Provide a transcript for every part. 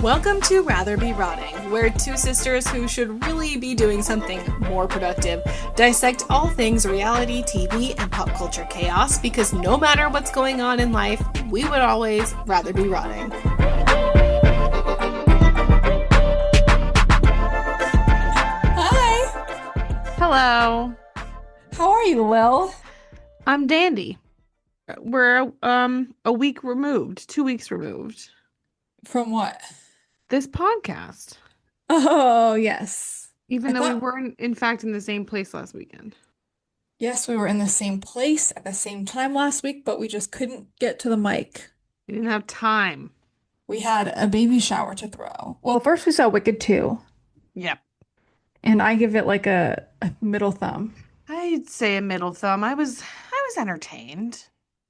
Welcome to Rather Be Rotting, where two sisters who should really be doing something more productive dissect all things reality, TV, and pop culture chaos because no matter what's going on in life, we would always rather be rotting. Hi. Hello. How are you, Lil? I'm dandy. We're a week removed, 2 weeks removed. From what? This podcast. Oh, yes. Even though we weren't, in fact, in the same place last weekend. Yes, we were in the same place at the same time last week, but we just couldn't get to the mic. We didn't have time. We had a baby shower to throw. Well, first we saw Wicked 2, Yep. and I give it like a middle thumb. I'd say a middle thumb. I was entertained.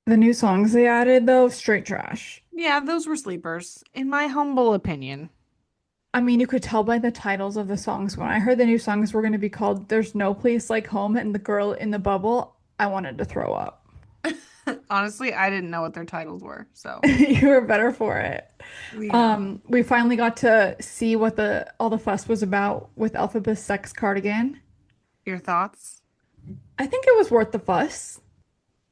The new songs they added, though, straight trash. Yeah, those were sleepers, in my humble opinion. I mean, you could tell by the titles of the songs. When I heard the new songs were going to be called There's No Place Like Home and The Girl in the Bubble, I wanted to throw up. Honestly, I didn't know what their titles were, so. You were better for it. Yeah. We finally got to see what all the fuss was about with Elphaba's sex cardigan. Your thoughts? I think it was worth the fuss.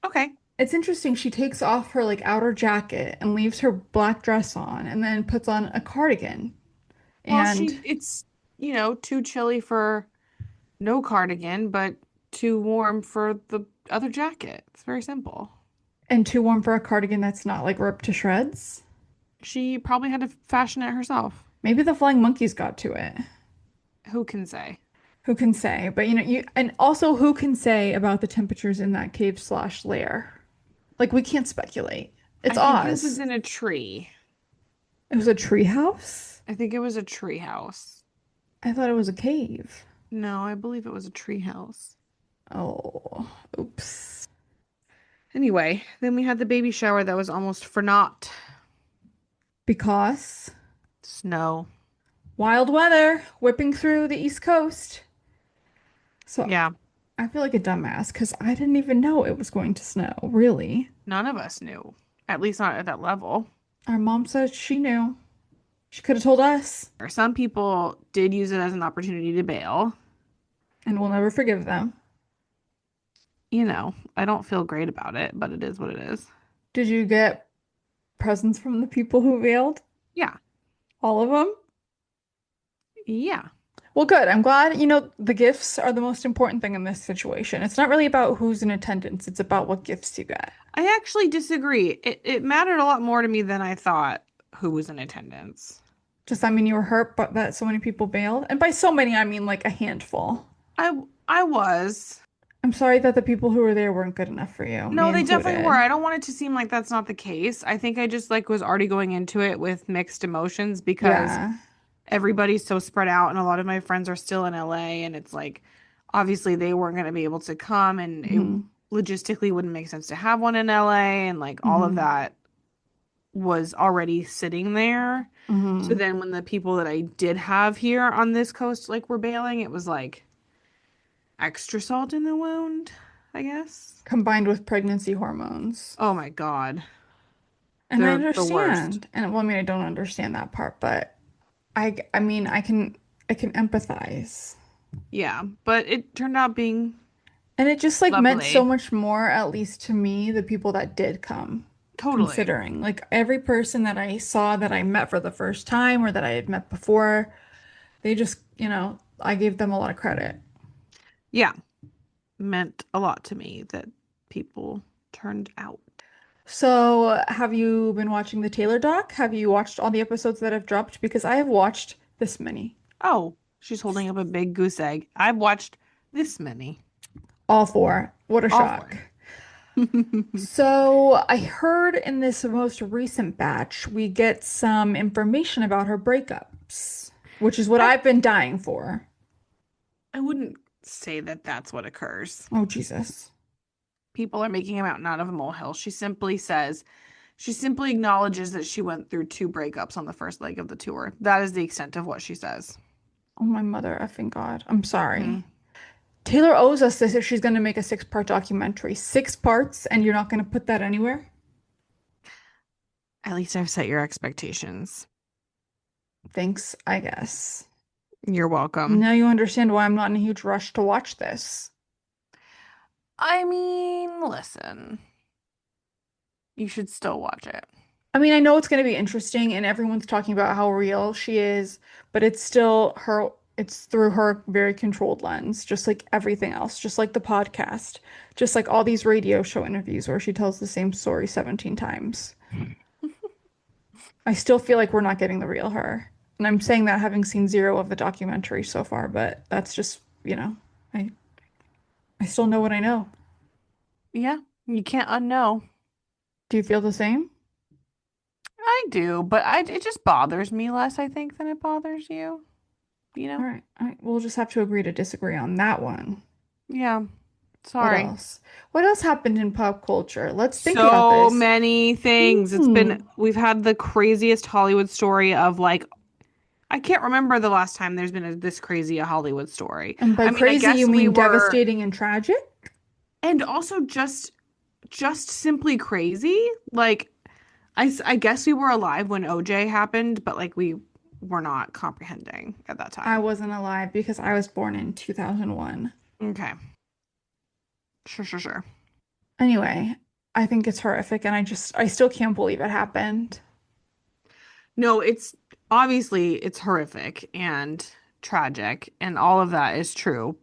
Okay. It's interesting. She takes off her like outer jacket and leaves her black dress on and then puts on a cardigan. Well, And it's, too chilly for no cardigan, but too warm for the other jacket. It's very simple. too warm for a cardigan that's not like ripped to shreds. She probably had to fashion it herself. Maybe the flying monkeys got to it. Who can say? Who can say? But and also who can say about the temperatures in that cave/lair? Like we can't speculate. It's I think Oz. this is in a tree. It was a tree house? I think it was a tree house. I thought it was a cave. No, I believe it was a tree house. Oh, oops. Anyway, then we had the baby shower that was almost for naught. Because Snow. wild weather whipping through the East Coast. So Yeah, I feel like a dumbass because I didn't even know it was going to snow, really. none of us knew. At least not at that level. Our mom said she knew. She could have told us, Some people did use it as an opportunity to bail. and we'll never forgive them. I don't feel great about it, but it is what it is. Did you get presents from the people who bailed? Yeah. All of them? Yeah. Well, good. I'm glad, the gifts are the most important thing in this situation. It's not really about who's in attendance. It's about what gifts you get. I actually disagree. It mattered a lot more to me than I thought who was in attendance. You were hurt, but that so many people bailed. And by so many, I mean like a handful. I was. I'm sorry that the people who were there weren't good enough for you. No, Me they definitely included. were. I don't want it to seem like that's not the case. I think I just was already going into it with mixed emotions because Yeah. everybody's so spread out and a lot of my friends are still in LA and it's like obviously they weren't going to be able to come and Mhm. it logistically wouldn't make sense to have one in LA and all of Mhm. that was already sitting there. Mhm. So then when the people that I did have here on this coast were bailing, it was extra salt in the wound, I guess. Combined with pregnancy hormones. Oh my God. And I They're the worst. understand. And well, I don't understand that part, but I can empathize. Yeah, but it turned out being And it just meant so lovely. much more, at least to me, the people that did come. Totally. Considering every person that I saw that I met for the first time or that I had met before, they just, I gave them a lot of credit. Yeah. Meant a lot to me that people turned out. So, have you been watching the Taylor doc? Have you watched all the episodes that have dropped? Because I have watched this many. Oh, she's holding up a big goose egg. I've watched this many. All four. What a All shock. So, I heard in this most recent batch, we get some information about her breakups, which is what I've been dying for. I wouldn't say that that's what occurs. Oh, Jesus. People are making a mountain out of a molehill. She simply acknowledges that she went through 2 breakups on the first leg of the tour. That is the extent of what she says. Oh, my mother effing God. I'm sorry. Mhm. Taylor owes us this if she's going to make a 6-part documentary. 6 parts, and you're not going to put that anywhere? At least I've set your expectations. Thanks, I guess. You're welcome. Now you understand why I'm not in a huge rush to watch this. I mean, listen, you should still watch it. I mean, I know it's going to be interesting and everyone's talking about how real she is, but it's still her, it's through her very controlled lens, just like everything else, just like the podcast, just like all these radio show interviews where she tells the same story 17 times. I still feel like we're not getting the real her. And I'm saying that having seen zero of the documentary so far, but that's just, I I still know what I know. Yeah, you can't unknow. Do you feel the same? I do, but it just bothers me less, I think, than it bothers you. You All know? right. All right. We'll just have to agree to disagree on that one. Yeah. What Sorry. else? What else happened in pop culture? Let's think about So this. many things. Hmm. We've had the craziest Hollywood story of like, I can't remember the last time there's been this crazy a Hollywood story. And by I mean, I crazy, you guess we mean were, devastating and tragic? and also just simply crazy. Like, I guess we were alive when OJ happened, but like we were not comprehending at that I time. wasn't alive because I was born in 2001. Okay. Sure. Anyway, I think it's horrific and I still can't believe it happened. No, it's obviously it's horrific and tragic, and all of that is true.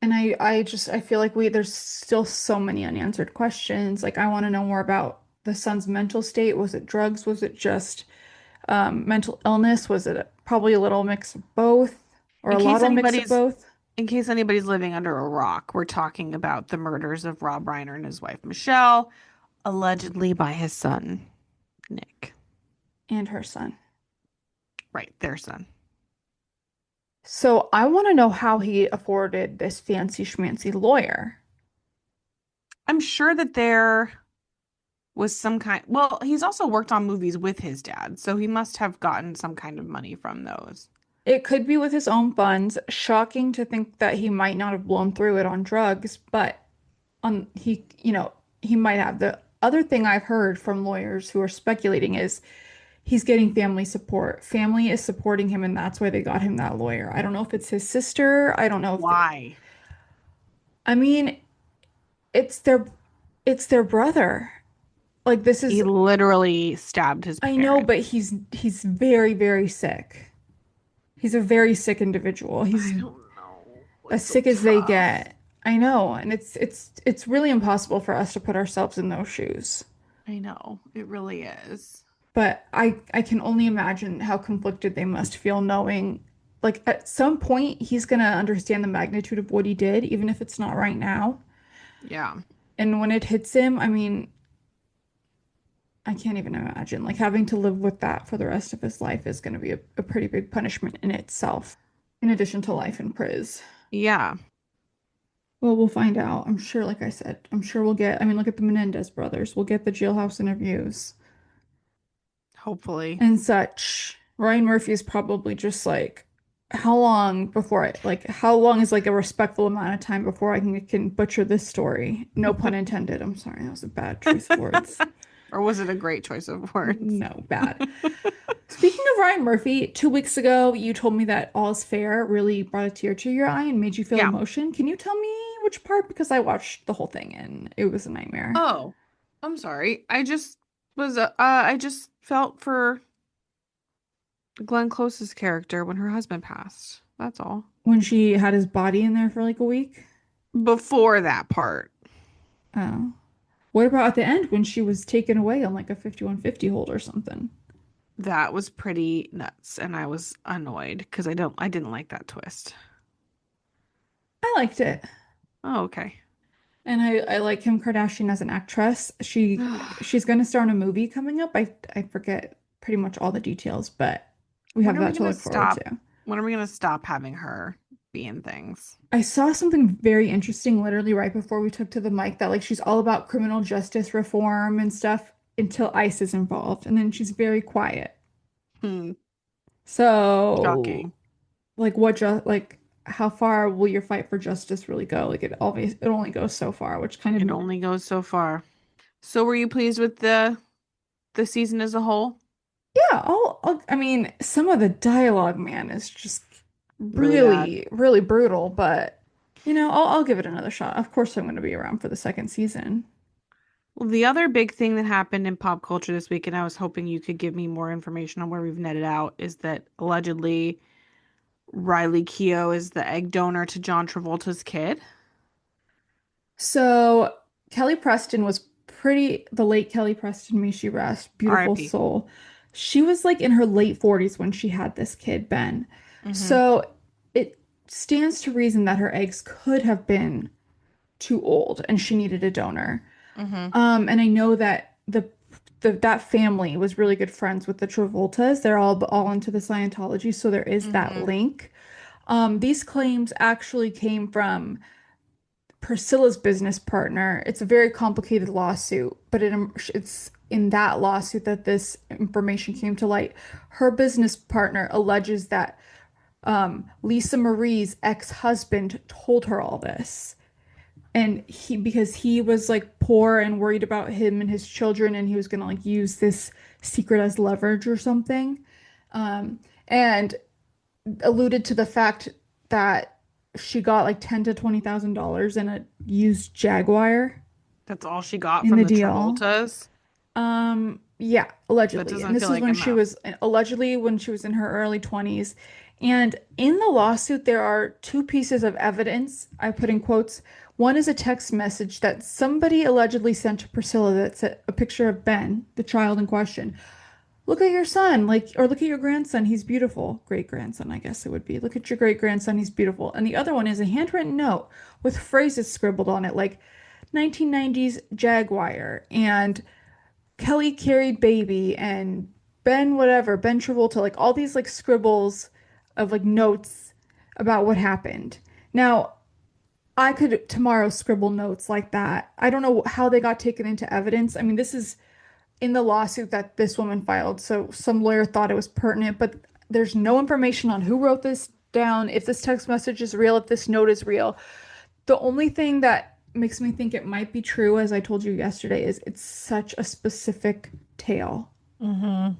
And I feel like there's still so many unanswered questions. Like I want to know more about the son's mental state. Was it drugs? Was it just mental illness? Was it probably a little mix of both or In a case lot of mix of anybody's both? in case anybody's living under a rock, we're talking about the murders of Rob Reiner and his wife Michelle, allegedly by his son, Nick. And her son. Right, their son. So I want to know how he afforded this fancy schmancy lawyer. I'm sure that there was some kind, well, he's also worked on movies with his dad, so he must have gotten some kind of money from those. It could be with his own funds. Shocking to think that he might not have blown through it on drugs, but on he might have. The other thing I've heard from lawyers who are speculating is he's getting family support. Family is supporting him, and that's why they got him that lawyer. I don't know if it's his sister. I don't know if Why? I mean, it's their brother. Like this He is literally stabbed his I know, parent. but he's very, very sick. He's a very sick individual. I He's don't know. as It's so sick as they tough. get. I know, and it's really impossible for us to put ourselves in those shoes. I know. It really is. But I can only imagine how conflicted they must feel knowing like at some point he's gonna understand the magnitude of what he did, even if it's not right now. Yeah. And when it hits him, I mean, I can't even imagine. Like having to live with that for the rest of his life is gonna be a pretty big punishment in itself, in addition to life in prison. Yeah. Well, we'll find out. I'm sure, like I said, I'm sure I mean, look at the Menendez brothers. We'll get the jailhouse interviews Hopefully. and such. Ryan Murphy is probably just like, how long is like a respectful amount of time before I can butcher this story? No pun intended. I'm sorry, that was a bad choice of words. Or was it a great choice of words? No, bad. Speaking of Ryan Murphy, 2 weeks ago, you told me that All's Fair really brought a tear to your eye and made you feel Yeah. emotion. Can you tell me which part? Because I watched the whole thing and it was a nightmare. Oh, I'm sorry. I just felt for Glenn Close's character when her husband passed. That's all. When she had his body in there for like a week. Before that part. Oh. What about at the end when she was taken away on like a 5150 hold or something? That was pretty nuts, and I was annoyed because I didn't like that twist. I liked it. Oh, okay. And I like Kim Kardashian as an actress. She's going to star in a movie coming up. I forget pretty much all the details, but we have When are we that to gonna look forward stop? to. When are we gonna stop having her be in things? I saw something very interesting literally right before we took to the mic that like she's all about criminal justice reform and stuff until ICE is involved, and then she's very quiet. Hmm. So, Shocking. like how far will your fight for justice really go? Like it only goes so far, which kind It of only goes so far. So were you pleased with the season as a whole? yeah, I mean, some of the dialogue, man, is just Really bad. really, really brutal, but I'll give it another shot. Of course, I'm going to be around for the second season. Well, the other big thing that happened in pop culture this week, and I was hoping you could give me more information on where we've netted out, is that allegedly Riley Keough is the egg donor to John Travolta's kid. So Kelly Preston was the late Kelly Preston, may she rest, beautiful R.I.P. soul. She was like in her late 40s when she had this kid, Ben. Mm-hmm. So it stands to reason that her eggs could have been too old and she needed a donor. Mm-hmm. And I know that that family was really good friends with the Travoltas. They're all into the Scientology, so there is that Mm-hmm. link. These claims actually came from Priscilla's business partner. It's a very complicated lawsuit, but it's in that lawsuit that this information came to light. Her business partner alleges that Lisa Marie's ex-husband told her all this. And because he was like poor and worried about him and his children, and he was gonna like use this secret as leverage or something. And alluded to the fact that she got like $10,000 to $20,000 in a used Jaguar That's all she got in from the the deal. Travoltas. Yeah, That allegedly. And doesn't this feel was like when she enough. was allegedly when she was in her early 20s. And in the lawsuit, there are two pieces of evidence I put in quotes. One is a text message that somebody allegedly sent to Priscilla that's a picture of Ben, the child in question. Look at your son, like, or look at your grandson, he's beautiful. Great grandson, I guess it would be. Look at your great grandson, he's beautiful. And the other one is a handwritten note with phrases scribbled on it, like 1990s Jaguar and Kelly carried baby and Ben whatever, Ben Travolta, like all these like scribbles of like notes about what happened. Now, I could tomorrow scribble notes like that. I don't know how they got taken into evidence. I mean, this is in the lawsuit that this woman filed, so some lawyer thought it was pertinent, but there's no information on who wrote this down, if this text message is real, if this note is real. The only thing that makes me think it might be true, as I told you yesterday, is it's such a specific tale. Mm-hmm.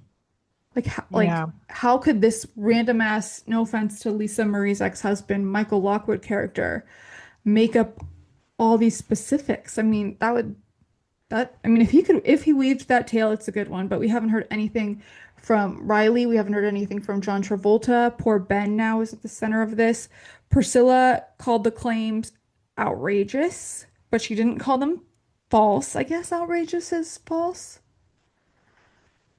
Like Yeah. how could this random ass, no offense to Lisa Marie's ex-husband, Michael Lockwood character, make up all these specifics? I mean, I mean, if he weaved that tale, it's a good one, but we haven't heard anything from Riley. We haven't heard anything from John Travolta. Poor Ben now is at the center of this. Priscilla called the claims outrageous, but she didn't call them false. I guess outrageous is false.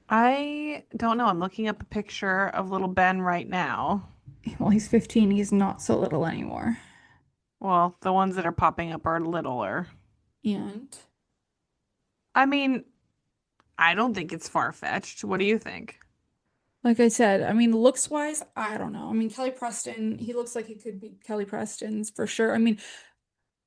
I don't know. I'm looking up a picture of little Ben right now. Well, he's 15. He's not so little anymore. Well, the ones that are popping up are littler. And I mean, I don't think it's far-fetched. What do you think? like I said, I mean, looks wise, I don't know. I mean, Kelly Preston, he looks like he could be Kelly Preston's for sure. I mean,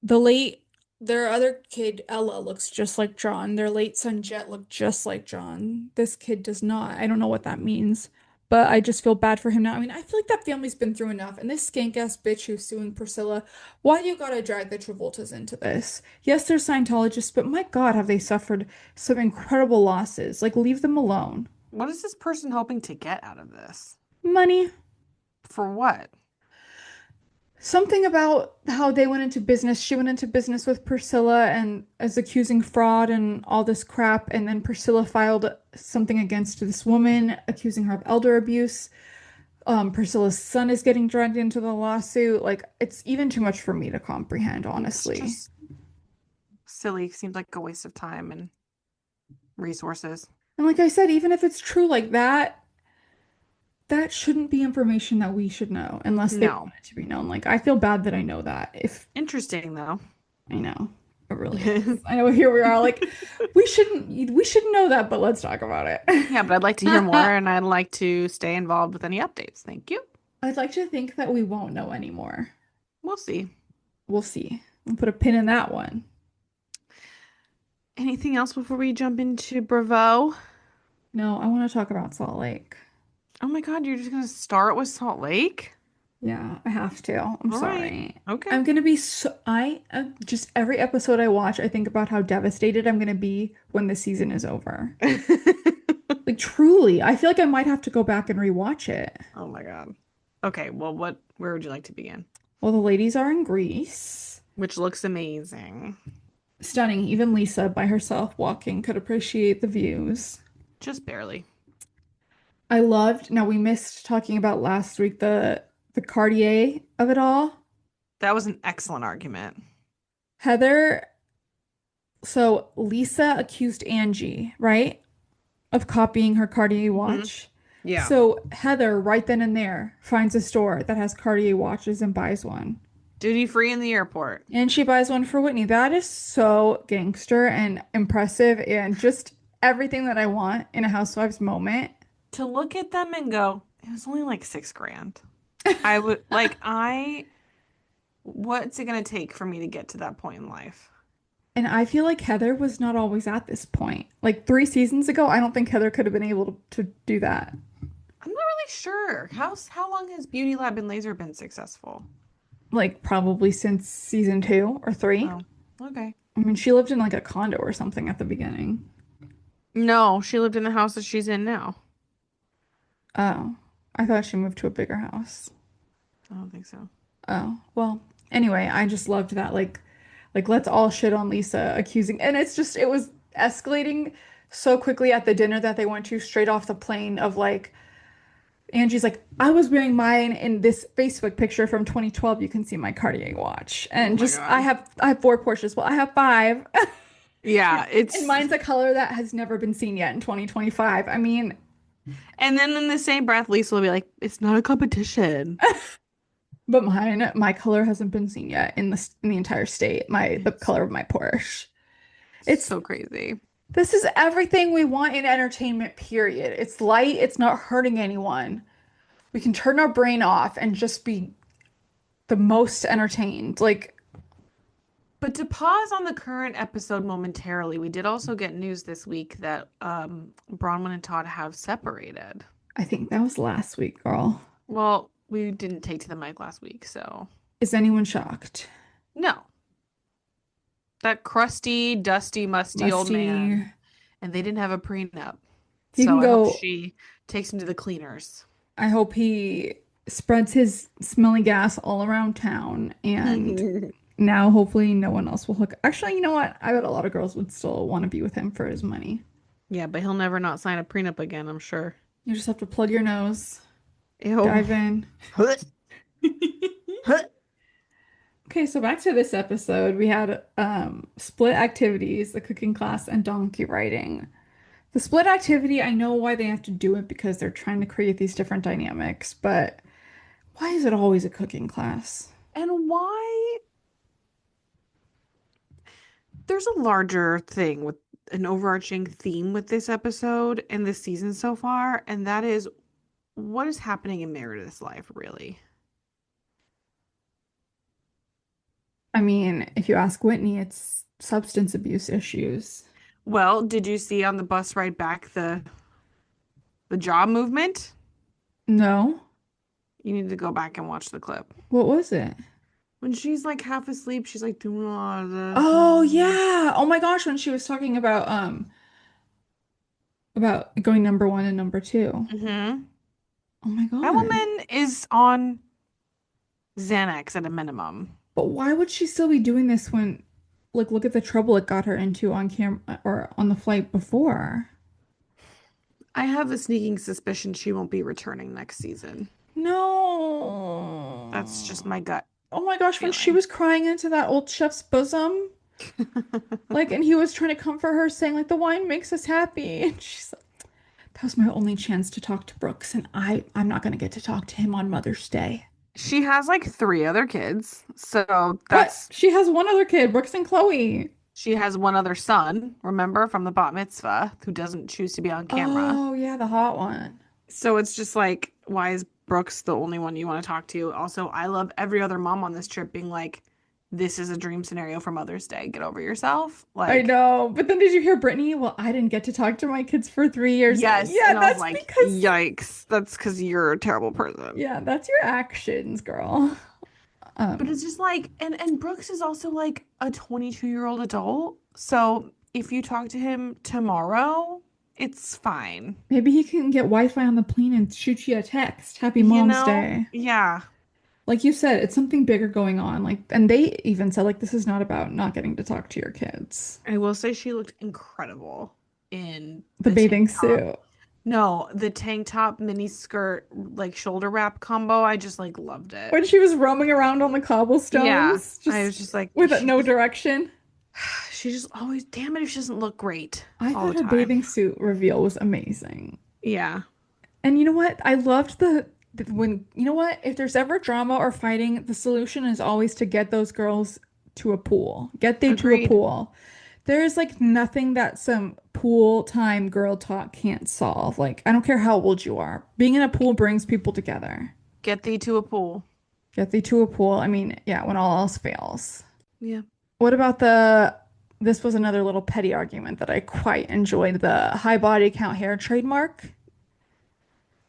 The late, their other kid, Ella, looks just like John. Their late son, Jet, looked just like John. This kid does not. I don't know what that means, but I just feel bad for him now. I mean, I feel like that family's been through enough. And this skank ass bitch who's suing Priscilla, why do you gotta drag the Travoltas into this? Yes, they're Scientologists, but my God, have they suffered some incredible losses. Like, leave them alone. What is this person hoping to get out of this? Money. For what? Something about how they went into business. She went into business with Priscilla and is accusing fraud and all this crap. And then Priscilla filed something against this woman, accusing her of elder abuse. Priscilla's son is getting dragged into the lawsuit. Like, it's even too much for me to comprehend, It's honestly. just silly. Seems like a waste of time and resources. And like I said, even if it's true like that, that shouldn't be information that we should know unless they No. want it to be known. Like, I feel bad that I know that. If Interesting, though. I know. It really is. I know here we are like we should know that, but let's talk about it. Yeah, but I'd like to hear more and I'd like to stay involved with any updates. Thank you. I'd like to think that we won't know anymore. We'll see. We'll see. We'll put a pin in that one. Anything else before we jump into Bravo? No, I want to talk about Salt Lake. Oh my God, you're just gonna start with Salt Lake? Yeah, I have to. I'm All right. sorry. Okay. I'm gonna be so I just every episode I watch, I think about how devastated I'm gonna be when the season is over. Like truly, I feel like I might have to go back and rewatch it. Oh my God. Okay, well, where would you like to begin? Well, the ladies are in Greece. Which looks amazing. Stunning. Even Lisa by herself walking could appreciate the views. Just barely. I loved, now we missed talking about last week the Cartier of it all. That was an excellent argument. Heather, so Lisa accused Angie, right, of copying her Cartier watch. Yeah. So Heather, right then and there, finds a store that has Cartier watches and buys one. Duty free in the airport. And she buys one for Whitney. That is so gangster and impressive and just everything that I want in a Housewives moment. To look at them and go, it was only like $6,000. I would what's it gonna take for me to get to that point in life? And I feel like Heather was not always at this point. Like 3 seasons ago, I don't think Heather could have been able to do that. I'm not really sure. How long has Beauty Lab and Laser been successful? Like probably since season 2 or 3. Oh, okay. I mean, she lived in like a condo or something at the beginning. No, she lived in the house that she's in now. Oh, I thought she moved to a bigger house. I don't think so. Oh, well, anyway, I just loved that. Like let's all shit on Lisa accusing, and it was escalating so quickly at the dinner that they went to straight off the plane of like, Angie's like, I was wearing mine in this Facebook picture from 2012. You can see my Cartier watch. And God. I have 4 Porsches. Well, I have 5. Yeah, And mine's a color that has never been seen yet in 2025. I mean, and then in the same breath, Lisa will be like, it's not a competition. but my color hasn't been seen yet in the entire state. The color of my Porsche. It's so crazy. This is everything we want in entertainment, period. It's light, it's not hurting anyone. We can turn our brain off and just be the most entertained. But to pause on the current episode momentarily, we did also get news this week that Bronwyn and Todd have separated. I think that was last week, girl. Well, we didn't take to the mic last week, so. Is anyone shocked? No. That crusty, dusty, musty old man. And they didn't have a prenup. I hope she takes him to the cleaners. I hope he spreads his smelly gas all around town. And now hopefully no one else will hook. Actually, you know what? I bet a lot of girls would still want to be with him for his money. Yeah, but he'll never not sign a prenup again, I'm sure. You just have to plug your nose. Ew. Dive in. Okay, so back to this episode. We had split activities, the cooking class and donkey riding. The split activity, I know why they have to do it because they're trying to create these different dynamics, but why is it always a cooking class? And why? There's a larger thing with an overarching theme with this episode and this season so far, and that is what is happening in Meredith's life, really? I mean, if you ask Whitney, it's substance abuse issues. Well, did you see on the bus ride back the jaw movement? No. You need to go back and watch the clip. What was it? When she's like half asleep, she's like doing all of this. Oh yeah. Oh my gosh, when she was talking about going number 1 and number 2. Mm-hmm. Oh my God. That woman is on Xanax at a minimum. But why would she still be doing this when, like, look at the trouble it got her into on camera or on the flight before? I have a sneaking suspicion she won't be returning next season. No. That's just my gut. Oh my gosh, when she was crying into that old chef's bosom, and he was trying to comfort her, saying, like, the wine makes us happy. And she's like, that was my only chance to talk to Brooks, and I'm not going to get to talk to him on Mother's Day. She has like 3 other kids. So that's... What? She has 1 other kid, Brooks and Chloe. She has 1 other son, remember, from the bat mitzvah, who doesn't choose to be on camera. Oh, yeah, the hot one. So it's just like, why is Brooks the only one you want to talk to? Also, I love every other mom on this trip being like, this is a dream scenario for Mother's Day. Get over yourself. Like, I know. But then did you hear Brittany? Well, I didn't get to talk to my kids for 3 years. Yes. Yeah, and I was like, because... yikes. That's because you're a terrible person. Yeah, that's your actions, girl. But it's just like, and Brooks is also like a 22-year-old adult. So if you talk to him tomorrow It's fine. Maybe he can get Wi-Fi on the plane and shoot you a text. Happy You Mom's know? Day. Yeah. Like you said, it's something bigger going on. Like, and they even said, like, this is not about not getting to talk to your kids. I will say she looked incredible in The the tank bathing top. suit. No, the tank top mini skirt like shoulder wrap combo. I just like loved it. When she was roaming around on the Yeah. cobblestones, I just was just like with no direction. she just always damn it if she doesn't look great I all thought the her time. bathing suit reveal was amazing. Yeah. And you know what? I loved when, you know what? If there's ever drama or fighting, the solution is always to get those girls to a pool. Get they to a Agreed. pool. There's like nothing that some pool time girl talk can't solve. Like, I don't care how old you are. Being in a pool brings people together. Get thee to a pool. Get they to a pool. I mean, yeah, when all else fails. Yeah. What about this was another little petty argument that I quite enjoyed, the high body count hair trademark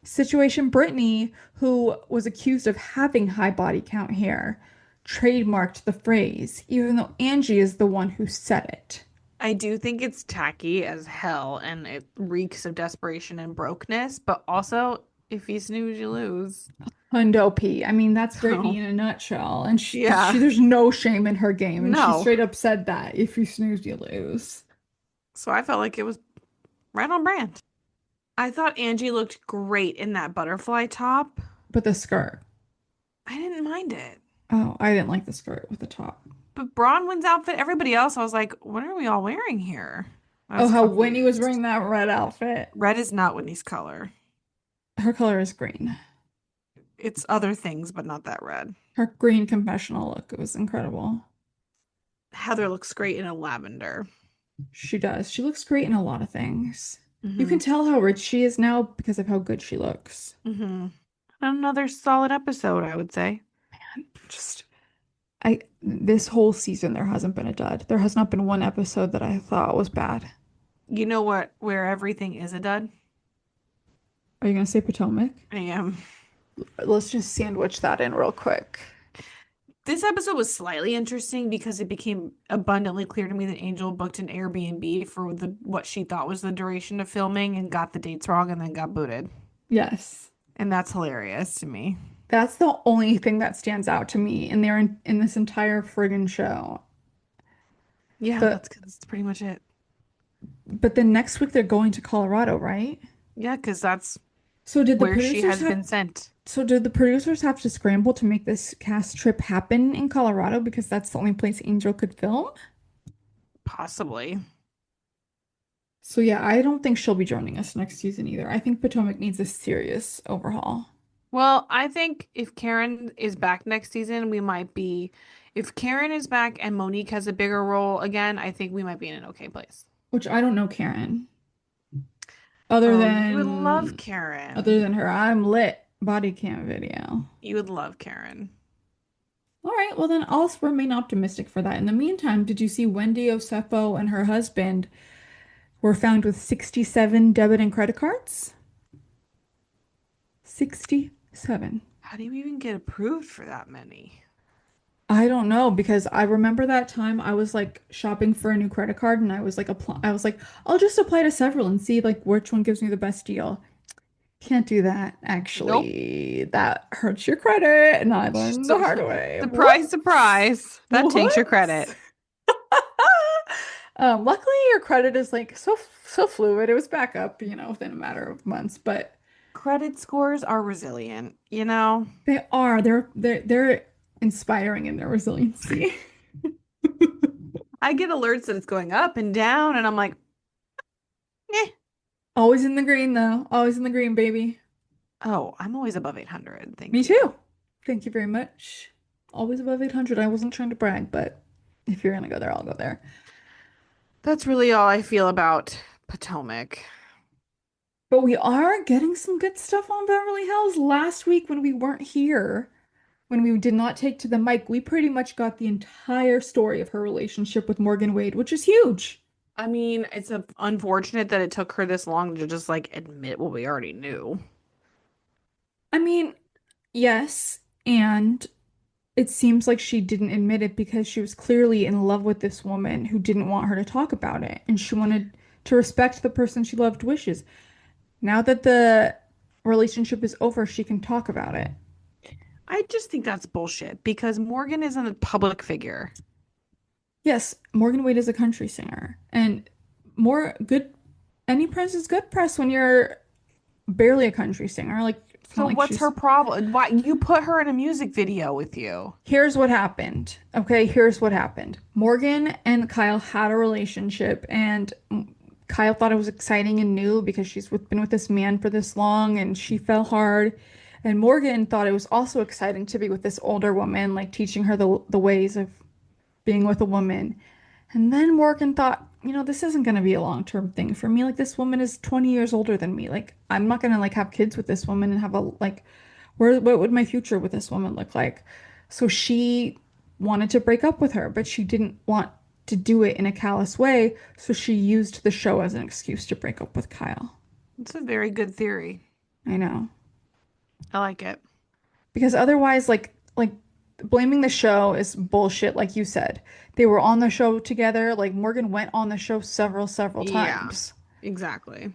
situation. Brittany, who was accused of having high body count hair, trademarked the phrase, even though Angie is the one who said it. I do think it's tacky as hell and it reeks of desperation and brokenness, but also if you snooze, you lose. Hundo P. I mean, that's Brittany So, in a nutshell. And yeah. there's no shame in her game. And she No. straight up said that if you snooze, you lose. So I felt like it was right on brand. I thought Angie looked great in that butterfly top. But the skirt. I didn't mind it. Oh, I didn't like the skirt with the top. But Bronwyn's outfit, everybody else, I was like, what are we all wearing here? I Oh, was how Whitney was confused. wearing that red outfit. Red is not Whitney's color. Her color is green. It's other things, but not that red. Her green confessional look was incredible. Heather looks great in a lavender. She does. She looks great in a lot of things. You Mm-hmm. can tell how rich she is now because of how good she looks. Mm-hmm. Another solid episode, I would say. Just this whole season there hasn't been a dud. There has not been one episode that I thought was bad. You know what? Where everything is a dud? Are you gonna say Potomac? I am. Let's just sandwich that in real quick. This episode was slightly interesting because it became abundantly clear to me that Angel booked an Airbnb for what she thought was the duration of filming and got the dates wrong and then got booted. Yes. And that's hilarious to me. That's the only thing that stands out to me in this entire friggin' show. Yeah, The that's pretty much it. but then next week they're going to Colorado, right? Yeah, because that's So did the where she producers has been sent. so did the producers have to scramble to make this cast trip happen in Colorado because that's the only place Angel could film? Possibly. So yeah, I don't think she'll be joining us next season either. I think Potomac needs a serious overhaul. Well, I think if Karen is back next season, we might be. If Karen is back and Monique has a bigger role again, I think we might be in an okay place. Which I don't know Karen. Oh, you would love Karen. Other than her I'm lit body cam video. You would love Karen. All right, well then I'll remain optimistic for that. In the meantime, did you see Wendy Osefo and her husband were found with 67 debit and credit cards? 67. How do you even get approved for that many? I don't know because I remember that time I was like shopping for a new credit card and I was like I'll just apply to several and see like which one gives me the best deal. Can't do that Nope. actually. That hurts your credit and I learned the hard way. Surprise, surprise. That takes your Whoops. credit. Luckily your credit is like so fluid. It was back up, within a matter of months, but Credit scores are resilient, you know? they are. They're inspiring in their resiliency. I get alerts that it's going up and down, and I'm like, eh. Always in the green though. Always in the green, baby. Oh, I'm always above 800. Thank Me you. too. Thank you very much. Always above 800. I wasn't trying to brag, but if you're gonna go there, I'll go there. That's really all I feel about Potomac. But we are getting some good stuff on Beverly Hills. Last week when we weren't here, when we did not take to the mic, we pretty much got the entire story of her relationship with Morgan Wade, which is huge. I mean, it's unfortunate that it took her this long to just like admit what we already knew. I mean, yes, and it seems like she didn't admit it because she was clearly in love with this woman who didn't want her to talk about it. And she wanted to respect the person she loved wishes. Now that the relationship is over, she can talk about it. I just think that's bullshit because Morgan isn't a public figure. Yes, Morgan Wade is a country singer, and more good, any press is good press when you're barely a country singer. Like, it's So not like what's her she's. problem? Why you put her in a music video with you? Here's what happened. Okay, here's what happened. Morgan and Kyle had a relationship, and Kyle thought it was exciting and new because been with this man for this long, and she fell hard. And Morgan thought it was also exciting to be with this older woman, like teaching her the ways of being with a woman. And then Morgan thought, this isn't going to be a long-term thing for me. Like, this woman is 20 years older than me. Like, I'm not going to like have kids with this woman and have what would my future with this woman look like? So she wanted to break up with her, but she didn't want to do it in a callous way. So she used the show as an excuse to break up with Kyle. It's a very good theory. I know. I like it. Because otherwise, like blaming the show is bullshit, like you said. They were on the show together. Like Morgan went on the show several Yeah, times. exactly.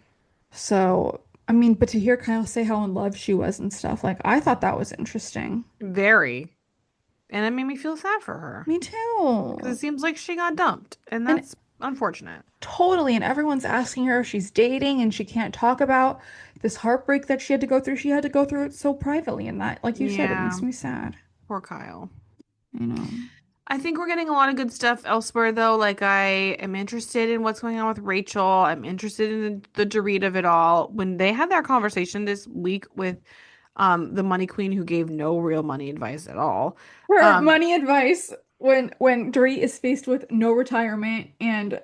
So, I mean, but to hear Kyle say how in love she was and stuff, like I thought that was interesting. Very. And it made me feel sad for her. Me Because it too. seems like she got dumped. And And that's unfortunate. totally, and everyone's asking her if she's dating and she can't talk about this heartbreak that she had to go through. She had to go through it so privately, and that, like you said, it Yeah, makes me sad. poor Kyle. You know. I think we're getting a lot of good stuff elsewhere, though. Like, I am interested in what's going on with Rachel. I'm interested in the Dorit of it all. When they had their conversation this week with the money queen who gave no real money advice at all. Her Um, money advice when Dorit is faced with no retirement and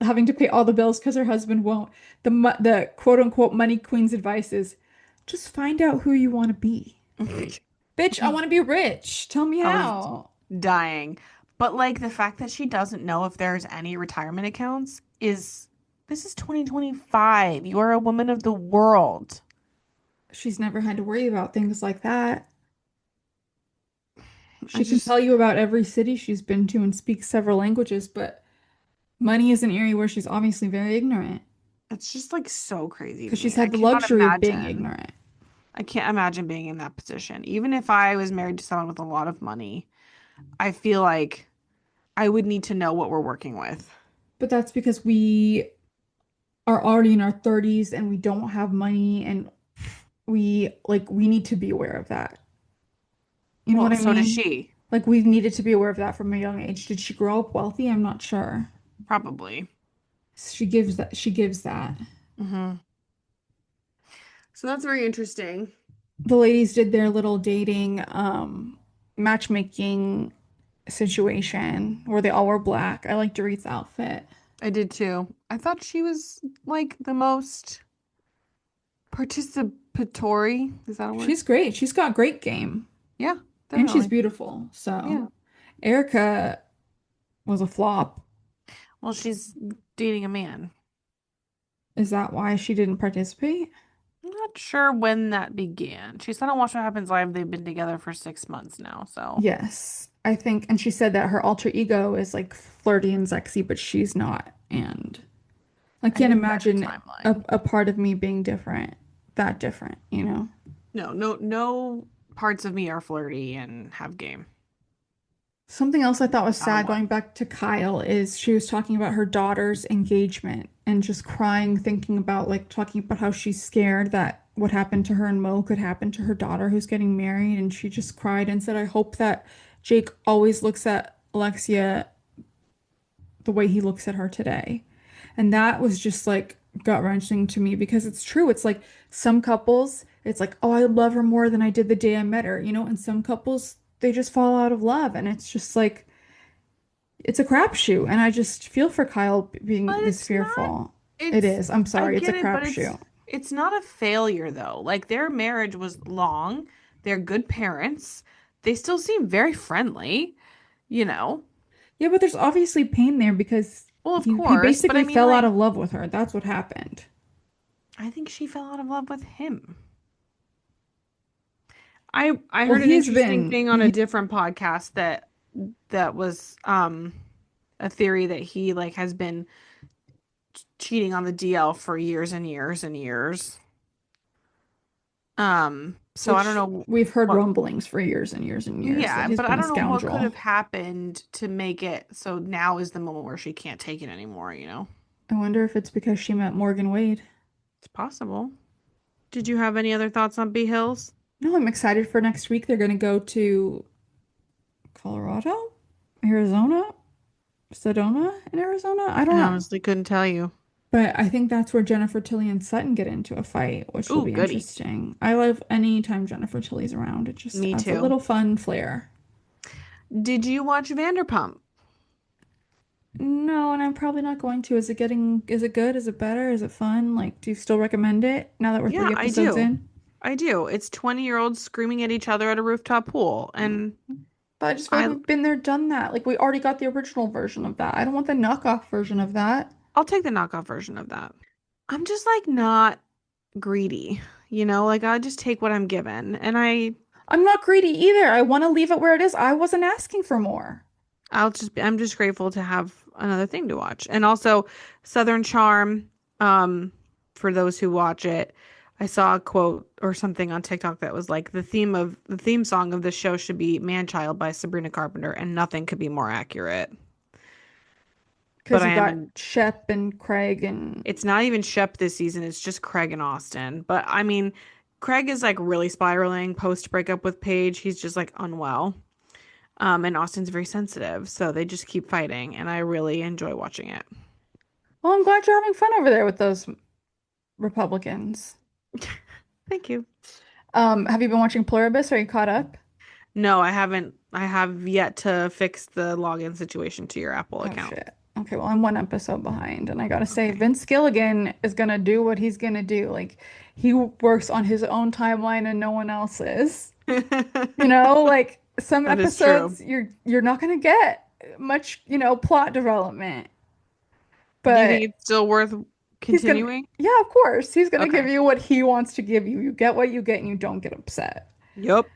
having to pay all the bills because her husband won't. The quote unquote money queen's advice is just find out who you want to be. Bitch, I want to be rich. Tell me I was how. dying. But like the fact that she doesn't know if there's any retirement accounts is this is 2025. You are a woman of the world. She's never had to worry about things like that. I She can just tell you about every city she's been to and speaks several languages, but money is an area where she's obviously very ignorant it's just like so crazy to because she's me. I had the cannot luxury of being imagine. ignorant. I can't imagine being in that position. Even if I was married to someone with a lot of money, I feel like I would need to know what we're working with. But that's because we are already in our 30s and we don't have money and we need to be aware of that. You know what Well, I so does mean? she, Like we've needed to be aware of that from a young age. Did she grow up wealthy? I'm not sure. probably. She gives that. Hmm. So that's very interesting. The ladies did their little dating matchmaking situation where they all were black. I liked Dorit's outfit. I did too. I thought she was like the most participatory. Is that a word? She's great. She's got great game. Yeah, And she's definitely. beautiful. So Yeah. Erica was a flop. Well, she's dating a man. Is that why she didn't participate? I'm not sure when that began. She said on Watch What Happens Live they've been together for 6 months now. So Yes, I think, and she said that her alter ego is like flirty and sexy, but she's not. And I I can't need a better imagine timeline. a part of me being different, that different, you know? No parts of me are flirty and have game. Something else I thought was Not a sad one. going back to Kyle is she was talking about her daughter's engagement and just crying, thinking about like talking about how she's scared that what happened to her and Mo could happen to her daughter who's getting married. And she just cried and said, I hope that Jake always looks at Alexia the way he looks at her today. And that was just like gut-wrenching to me because it's true. It's like some couples, it's like, oh, I love her more than I did the day I met her, and some couples, they just fall out of love. And it's just like, it's a crapshoot. And I just feel for Kyle being But this it's not. fearful. It It's is. I'm I sorry. It's a get it, but crapshoot. it's not a failure though. Like their marriage was long. They're good parents. They still seem very friendly, you know. Yeah, but there's obviously pain there because Well, of he course, but I basically mean fell out like of love with her. That's what happened. I think she fell out of love with him. I Well, heard an he's interesting been thing on a different podcast that was a theory that he like has been cheating on the DL for years and years and years. So I don't Which know we've heard what, rumblings for years and years and years that yeah, he's but I been a don't know what could scoundrel. have happened to make it so now is the moment where she can't take it anymore, you know? I wonder if it's because she met Morgan Wade. It's possible. Did you have any other thoughts on B Hills? No, I'm excited for next week. They're going to go to Colorado, Arizona, Sedona in Arizona. I don't I know. honestly couldn't tell you. But I think that's where Jennifer Tilly and Sutton get into a fight, which will Ooh, be goody. interesting. I love any time Jennifer Tilly's around. It just Me adds a too. little fun flair. Did you watch Vanderpump? No, and I'm probably not going to. Is it good? Is it better? Is it fun? Like, do you still recommend it now that we're Yeah, three I episodes do. in? I do. It's 20-year-olds screaming at each other at a rooftop pool. Mm. And But I just feel like I we've been there, done that. Like, we already got the original version of that. I don't want the knockoff version of that. I'll take the knockoff version of that. I'm just like not greedy, you know? Like I just take what I'm given. And I'm not greedy either. I want to leave it where it is. I wasn't asking for more. I'm just grateful to have another thing to watch. And also Southern Charm, for those who watch it, I saw a quote or something on TikTok that was like the theme song of this show should be Man Child by Sabrina Carpenter, and nothing could be more accurate. But Because I you am got in Shep and Craig and it's not even Shep this season, it's just Craig and Austin. But I mean, Craig is like really spiraling post breakup with Paige. He's just like unwell. And Austin's very sensitive, so they just keep fighting, and I really enjoy watching it. well, I'm glad you're having fun over there with those Republicans. Thank you. Have you been watching Pluribus? Are you caught up? No, I haven't. I have yet to fix the login situation to your Apple Oh account. shit. Okay, well, I'm one episode behind, and I gotta say, Okay. Vince Gilligan is gonna do what he's gonna do. Like, he works on his own timeline and no one else's. You know, like some That is true. episodes you're not gonna get much, plot development. Do you think But it's still worth he's gonna, continuing? yeah, of course, he's gonna give Okay. you what he wants to give you. You get what you get, and you don't get upset. Yup.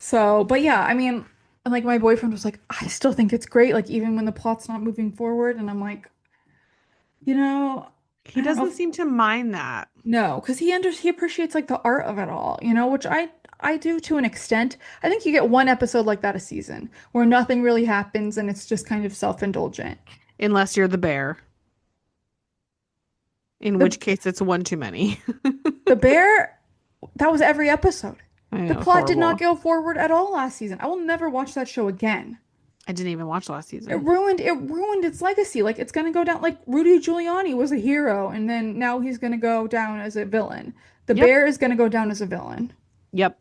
So, but yeah, I mean, like my boyfriend was like, I still think it's great, like even when the plot's not moving forward, and I'm like, you know, He I don't know doesn't if seem to mind that. no, because he appreciates like the art of it all, which I do to an extent. I think you get one episode like that a season where nothing really happens and it's just kind of self-indulgent. Unless you're the bear, in The which case it's one too many. the bear, that was every episode. I The know, it's plot did not horrible. go forward at all last season. I will never watch that show again. I didn't even watch last It season. ruined it ruined its legacy. Like it's gonna go down like Rudy Giuliani was a hero and then now he's gonna go down as a villain. The Yep. bear is gonna go down as a villain. Yep.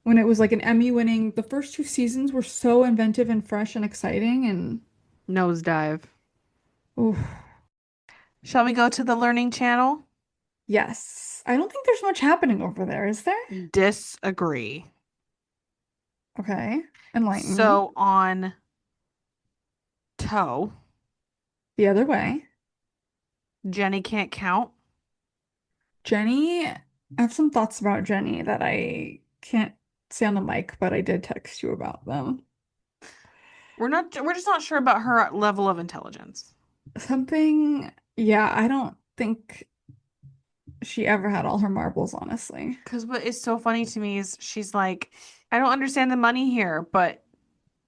When it was like an Emmy winning, the first two seasons were so inventive and fresh and exciting and Nosedive. oof, Shall we go to the Learning Channel? yes. I don't think there's much happening over there, is there? Disagree. Okay. Enlighten me. So on Toe, The other way. Jenny can't count. Jenny, I have some thoughts about Jenny that I can't say on the mic, but I did text you about them. We're just not sure about her level of intelligence. Something, yeah, I don't think she ever had all her marbles, honestly. Because what is so funny to me is she's like, I don't understand the money here, but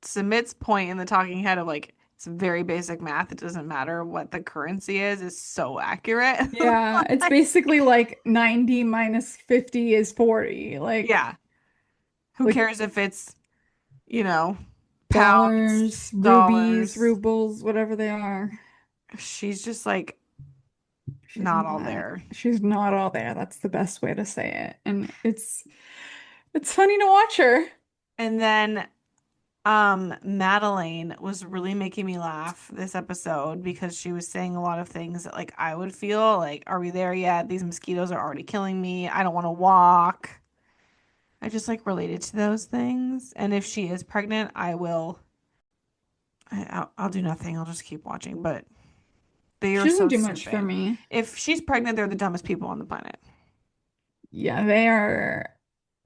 Submit's point in the talking head of like, it's very basic math. It doesn't matter what the currency is so accurate. Yeah, it's basically like 90 minus 50 is 40. Yeah. Who Like cares if it's, you know, pounds, dollars, rubies, dollars? rubles, whatever they are. She's just like She's not all not. there. She's not all there. That's the best way to say it. And it's funny to watch her. And then Madeline was really making me laugh this episode because she was saying a lot of things that like I would feel like, are we there yet? These mosquitoes are already killing me. I don't want to walk. I just like related to those things. And if she is pregnant, I'll do nothing. I'll just keep watching. But they She are doesn't so do much for stupid. me. If she's pregnant, they're the dumbest people on the planet. Yeah, they're,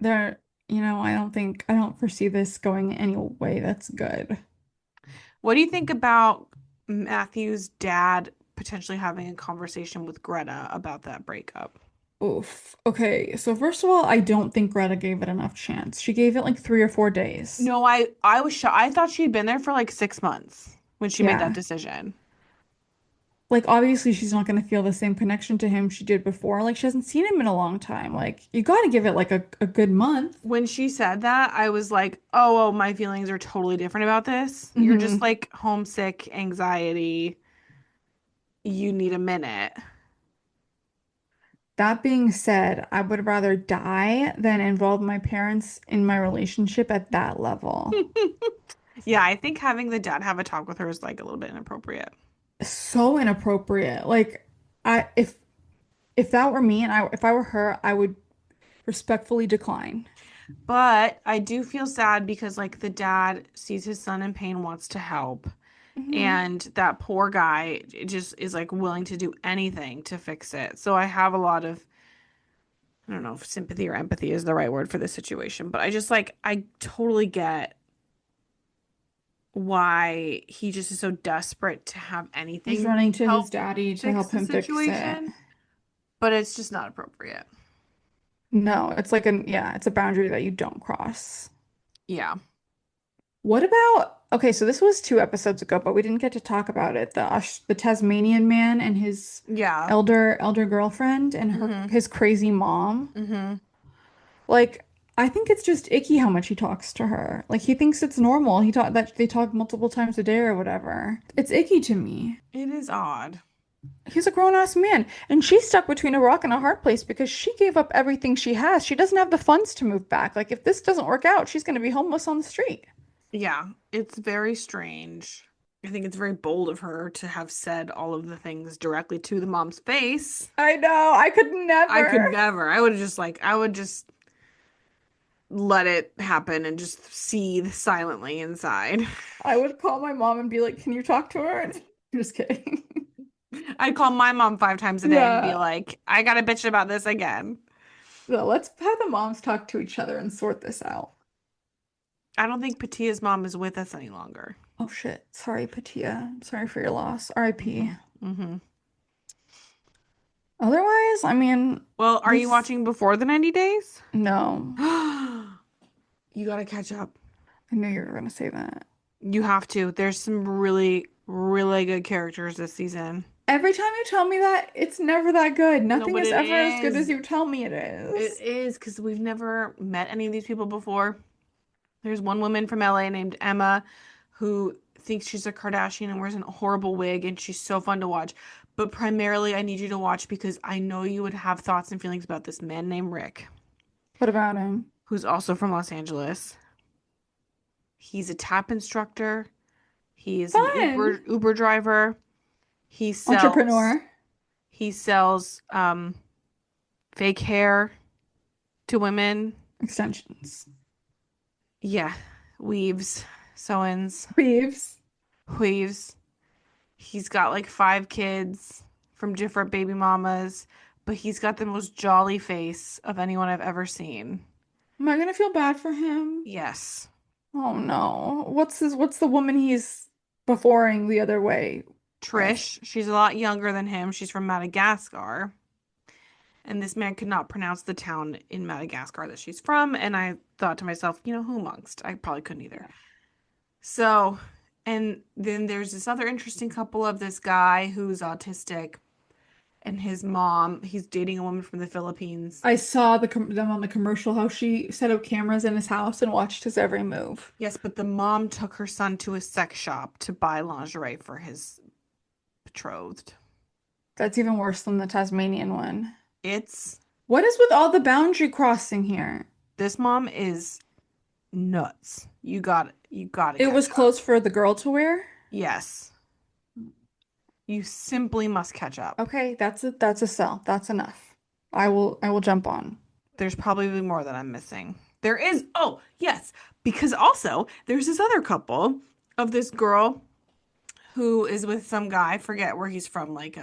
I don't foresee this going any way that's good. What do you think about Matthew's dad potentially having a conversation with Greta about that breakup. Oof. Okay, so first of all, I don't think Greta gave it enough chance. She gave it like 3 or 4 days. No, I was shocked. I thought she'd been there for like 6 months when she made that Yeah. decision. Like obviously she's not gonna feel the same connection to him she did before. Like she hasn't seen him in a long time. Like you gotta give it like a good month. When she said that, I was like, oh, my feelings are totally different about this. You're just Hmm. like homesick, anxiety. You need a minute. That being said, I would rather die than involve my parents in my relationship at that level. Yeah, I think having the dad have a talk with her is like a little bit inappropriate. So inappropriate. Like I if that were me and I if I were her, I would respectfully decline. But I do feel sad because like the dad sees his son in pain, wants to help, Hmm. and that poor guy just is like willing to do anything to fix it. So I have a lot of, I don't know if sympathy or empathy is the right word for this situation, but I just like I totally get why he just is so desperate to have He's anything running to his help daddy to fix help the him fix it. situation, but it's just not appropriate. No, it's like an yeah, it's a boundary that you don't cross. Yeah. What about okay, so this was 2 episodes ago, but we didn't get to talk about it. The Tasmanian man and his Yeah. elder girlfriend and her Mm-hmm. his crazy mom. Mm-hmm. Like, I think it's just icky how much he talks to her. Like he thinks it's normal. He talk that they talk multiple times a day or whatever. It's icky to me. It is odd. He's a grown-ass man, and she's stuck between a rock and a hard place because she gave up everything she has. She doesn't have the funds to move back. Like if this doesn't work out, she's going to be homeless on the street. Yeah, it's very strange. I think it's very bold of her to have said all of the things directly to the mom's face. I know. I could I could never. never. I would just let it happen and just seethe silently inside. I would call my mom and be like, "Can you talk to her?" And I'm just kidding. I'd call my mom 5 times a day and be Yeah. like, I gotta bitch about this again. So let's have the moms talk to each other and sort this out. I don't think Patia's mom is with us any longer. Oh shit. Sorry, Patia. I'm sorry for your loss. R.I.P. Mm-hmm. Otherwise, I mean, Well, are you this watching before the 90 days? no. You gotta catch up. I knew you were gonna say that. You have to. There's some really, really good characters this season. Every time you tell me that, it's never that good. No, Nothing but is it ever as good as is. you tell me it It is. is because we've never met any of these people before. There's one woman from LA named Emma who thinks she's a Kardashian and wears a horrible wig, and she's so fun to watch. But primarily, I need you to watch because I know you would have thoughts and feelings about this man named Rick, What about him? who's also from Los Angeles. He's a tap instructor. He is an Fun. Uber driver. He sells Entrepreneur. he sells fake hair to women. Extensions. Yeah, weaves, sew-ins, Weaves. weaves. He's got like 5 kids from different baby mamas, but he's got the most jolly face of anyone I've ever seen. Am I gonna feel bad for him? Yes. Oh no. What's the woman he's beforing the other way with? Trish, she's a lot younger than him. She's from Madagascar. And this man could not pronounce the town in Madagascar that she's from. And I thought to myself, who amongst? I probably couldn't either. So, and then there's this other interesting couple of this guy who's autistic and his mom. He's dating a woman from the Philippines. I saw them on the commercial how she set up cameras in his house and watched his every move. Yes, but the mom took her son to a sex shop to buy lingerie for his betrothed. That's even worse than the Tasmanian one. It's What is with all the boundary crossing here? This mom is nuts. You got to It was catch up. clothes for the girl to wear? Yes. You simply must catch up. Okay, that's a sell. That's enough. I will jump on. There's probably more that I'm missing. There is. Oh, yes. Because also, there's this other couple of this girl who is with some guy, I forget where he's from, like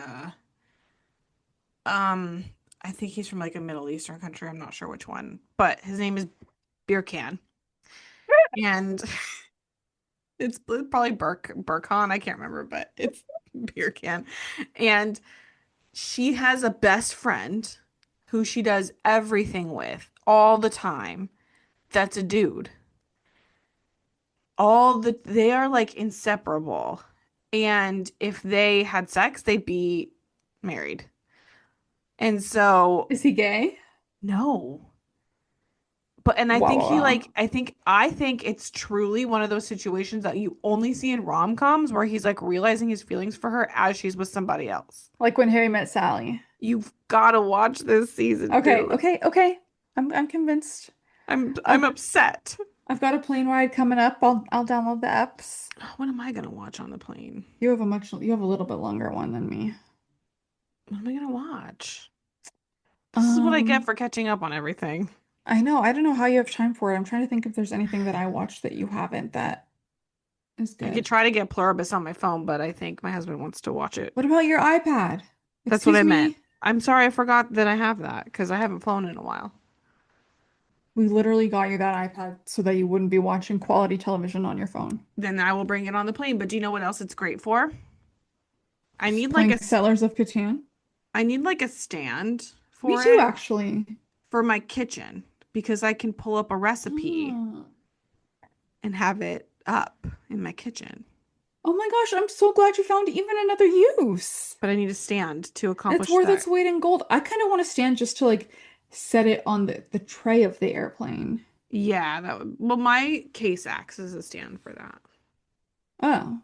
I think he's from like a Middle Eastern country. I'm not sure which one, but his name is Beer Can. And it's probably Burkhan. I can't remember, but it's beer can. And she has a best friend who she does everything with all the time. That's a dude. They are like inseparable. And if they had sex, they'd be married. And so, Is he gay? no. But and I Wow, think wow, he wow. like I think it's truly one of those situations that you only see in rom-coms where he's like realizing his feelings for her as she's with somebody else. Like when Harry met Sally. You've got to watch this season, Okay, dude. okay, okay. I'm convinced. I'm I've upset. I've got a plane ride coming up. I'll download the apps. What am I gonna watch on the plane? You have a little bit longer one than me. What am I gonna watch? This is what I get Um, for catching up on everything. I know. I don't know how you have time for it. I'm trying to think if there's anything that I watched that you haven't that is I could good. try to get Pluribus on my phone, but I think my husband wants to watch it. What about your iPad? That's what I Excuse meant. me. I'm sorry I forgot that I have that because I haven't flown in a while. We literally got you that iPad so that you wouldn't be watching quality television on your phone. Then I will bring it on the plane. But do you know what else it's great for? I need like Playing a Settlers of Catan. I need like a stand Me for too, it actually. for my kitchen because I can pull up a recipe Ah. and have it up in my kitchen. Oh my gosh, I'm so glad you found even another use. But I need a stand to It's accomplish worth its that. weight in gold. I kind of want to stand just to like set it on the tray of the airplane. Yeah, that would well my case acts as a stand for that. Oh.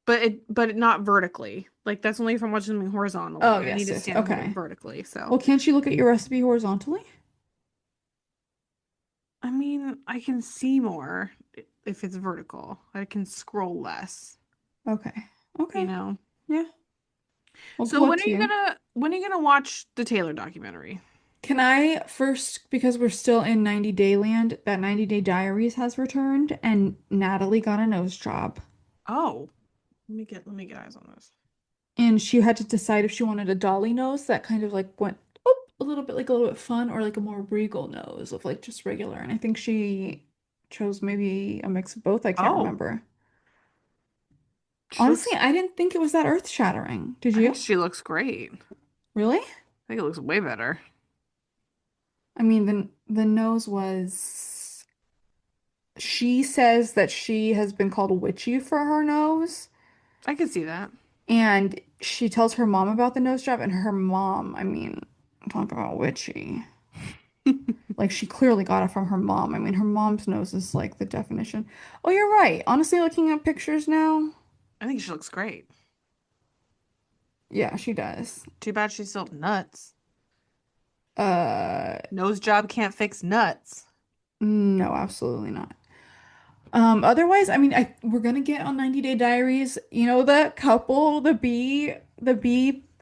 But not vertically. Like that's only if I'm watching something horizontally. Oh, I need yes, a yes. stand to hold it Okay. vertically. So Well, can't you look at your recipe horizontally? I mean, I can see more if it's vertical. I can scroll less, Okay. you Okay. know. Yeah. Well, good So luck to you. when are you gonna watch the Taylor documentary? Can I first, because we're still in 90 Day Land, that 90 Day Diaries has returned and Natalie got a nose job. Oh, let me get eyes on this. And she had to decide if she wanted a dolly nose that kind of like went oop, a little bit fun or like a more regal nose of like just regular. And I think she chose maybe a mix of both. I can't Oh, remember. she Honestly, looks. I didn't think it was that earth-shattering. Did I think you? she looks great. I Really? think it looks way better. I mean, the nose was she says that she has been called witchy for her nose. I can see that. And she tells her mom about the nose job, and her mom, I mean, talk about witchy. Like she clearly got it from her mom. I mean, her mom's nose is like the definition. Oh, you're right. Honestly, looking at pictures now, I think she looks great. yeah, she does. Too bad she's still nuts. Uh, Nose job can't fix nuts. no, absolutely not. Otherwise, I mean, we're gonna get on 90 Day Diaries. You know, the couple, the bee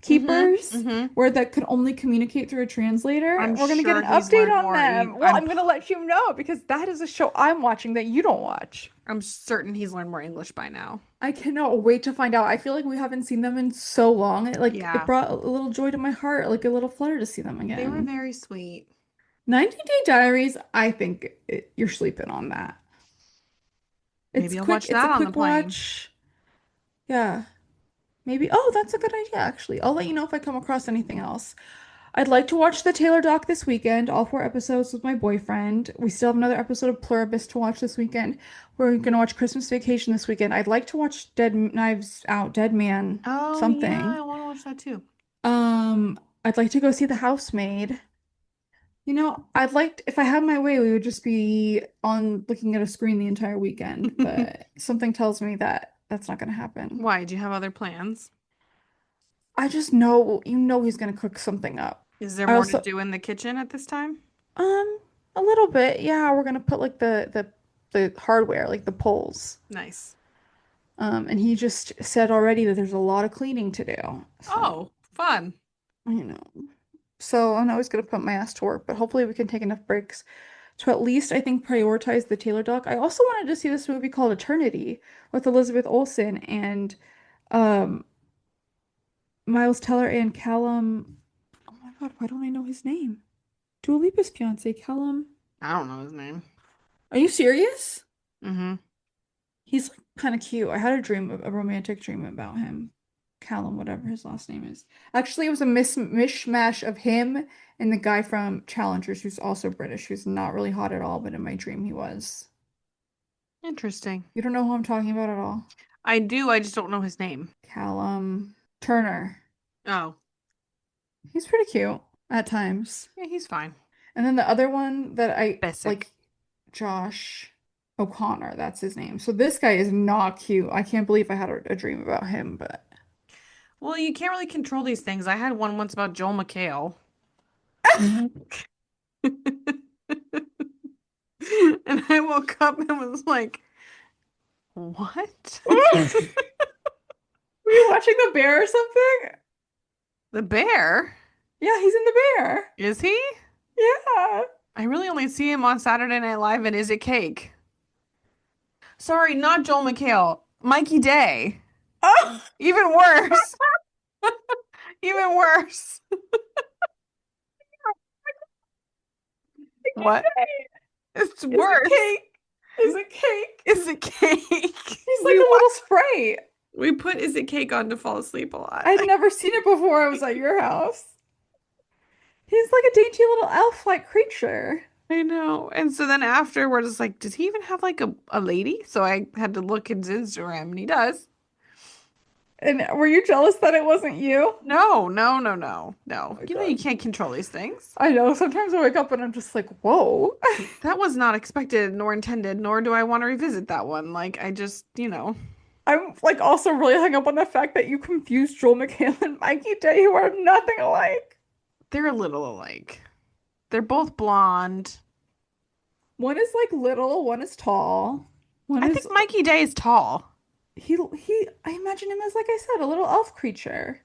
keepers, Mm-hmm. where that could only communicate through a translator. I'm We're gonna get sure an he's update learned on more. them. Well, I'm gonna let you know because that is a show I'm watching that you don't watch. I'm certain he's learned more English by now. I cannot wait to find out. I feel like we haven't seen them in so long. It Yeah. brought a little joy to my heart, like a little flutter to see them They were again. very sweet. 90 Day Diaries, I think you're sleeping on that. It's Maybe I'll quick. watch It's a that on the quick plane. watch. Yeah. Maybe. Oh, that's a good idea, actually. I'll let you know if I come across anything else. I'd like to watch the Taylor doc this weekend, all 4 episodes with my boyfriend. We still have another episode of Pluribus to watch this weekend. We're gonna watch Christmas Vacation this weekend. I'd like to watch Dead Knives Out, Dead Man, Oh yeah, I something. want to watch that too. I'd like to go see The Housemaid. You know, if I had my way, we would just be on looking at a screen the entire weekend, but something tells me that that's not gonna happen. Why? Do you have other plans? I just know, he's gonna cook something up. Is there I more to also, do in the kitchen at this time? a little bit, yeah, we're gonna put like the hardware, like the poles. Nice. And he just said already that there's a lot of cleaning to do. So, Oh, fun. you know. So I'm always gonna put my ass to work, but hopefully we can take enough breaks to at least, I think, prioritize the Taylor doc. I also wanted to see this movie called Eternity with Elizabeth Olsen and um Miles Teller and Callum. Oh my God, why don't I know his name? Dua Lipa's fiance, Callum. I don't know his name. Are you serious? Mm-hmm. He's like kind of cute. I had a romantic dream about him. Callum, whatever his last name is. Actually, it was a mishmash of him and the guy from Challengers, who's also British, who's not really hot at all, but in my dream he was. Interesting. You don't know who I'm talking about at all? I do, I just don't know his name. Callum Turner. Oh, He's pretty cute at times. yeah, he's fine. And then the other one that I Basic. Josh O'Connor, that's his name. So this guy is not cute. I can't believe I had a dream about him, but Well, you can't really control these things. I had one once about Joel McHale. And I woke up and was like, what? were you watching The Bear or something? The bear? Yeah, he's in The Bear. Is he? Yeah. I really only see him on Saturday Night Live and Is It Cake? Sorry, not Joel McHale. Mikey Day. Oh, Even worse. Even worse. What? It's is worse. it cake? Is it cake? Is It Cake? He's like a little sprite. We put Is It Cake on to fall asleep a lot. I'd never seen it before I was at your house. He's like a dainty little elf-like creature. I know. And so then afterwards, it's like, does he even have like a lady? So I had to look at his Instagram and he does. And were you jealous that it wasn't you? No, no, no, no, no. my You know, God. you can't control these things. I know. Sometimes I wake up and I'm just like, whoa. That was not expected nor intended, nor do I want to revisit that one. Like, I just, I'm like also really hung up on the fact that you confused Joel McHale and Mikey Day, who are nothing alike. they're a little alike. They're both blonde. One is like little, one is tall. One I is think Mikey Day is tall. he I imagine him as, like I said, a little elf creature.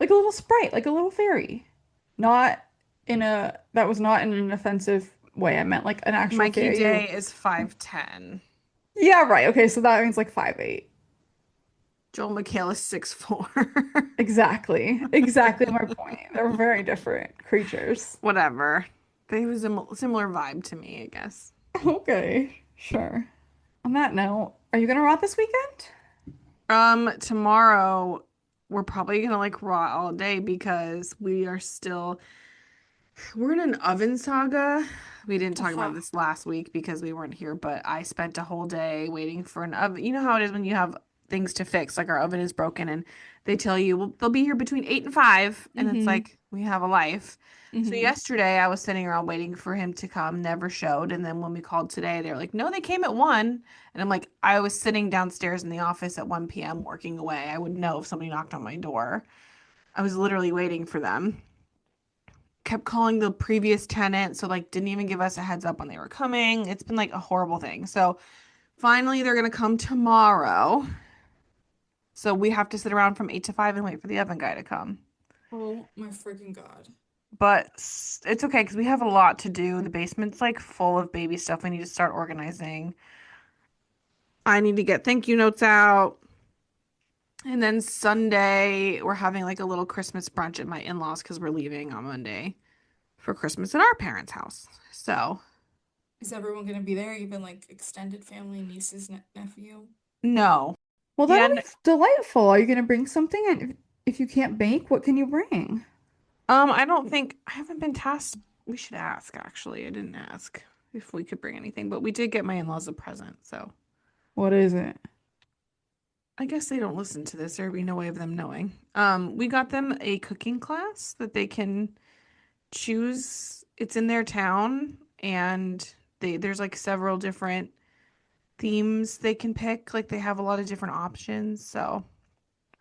Like a little sprite, like a little fairy. Not in a that was not in an offensive way. I meant like an actual Mikey fairy. Day is 5'10". Yeah, right. Okay, so that means like 5'8". Joel McHale is 6'4". Exactly. Exactly my point. They're very different creatures. Whatever. They have a similar vibe to me, I guess. Okay, sure. On that note, are you gonna rot this weekend? Tomorrow we're probably gonna like raw all day because we're in an oven saga. We didn't talk about this last week because we weren't here, but I spent a whole day waiting for an oven. You know how it is when you have things to fix, like our oven is broken and they tell you, well, they'll be here between 8 and 5, and it's like we have a life. So yesterday I was sitting around waiting for him to come, never showed, and then when we called today, they're like, no, they came at 1, and I'm like, I was sitting downstairs in the office at 1 p.m. working away. I would know if somebody knocked on my door. I was literally waiting for them. Kept calling the previous tenant, so like didn't even give us a heads up when they were coming. It's been like a horrible thing. So finally they're gonna come tomorrow. So we have to sit around from 8 to 5 and wait for the oven guy to come. Oh my freaking God. But it's okay because we have a lot to do. The basement's like full of baby stuff we need to start organizing. I need to get thank you notes out. And then Sunday, we're having like a little Christmas brunch at my in-laws because we're leaving on Monday for Christmas at our parents' house. So, Is everyone gonna be there, even like extended family, nieces, nephew? no. Well, Yeah, that'll be delightful. Are you gonna bring something? And if you can't bake, what can you bring? I don't think I haven't been tasked. We should ask, actually. I didn't ask if we could bring anything, but we did get my in-laws a present, so What is it? I guess they don't listen to this. There'd be no way of them knowing. We got them a cooking class that they can choose. It's in their town, and there's like several different themes they can pick. Like they have a lot of different options, so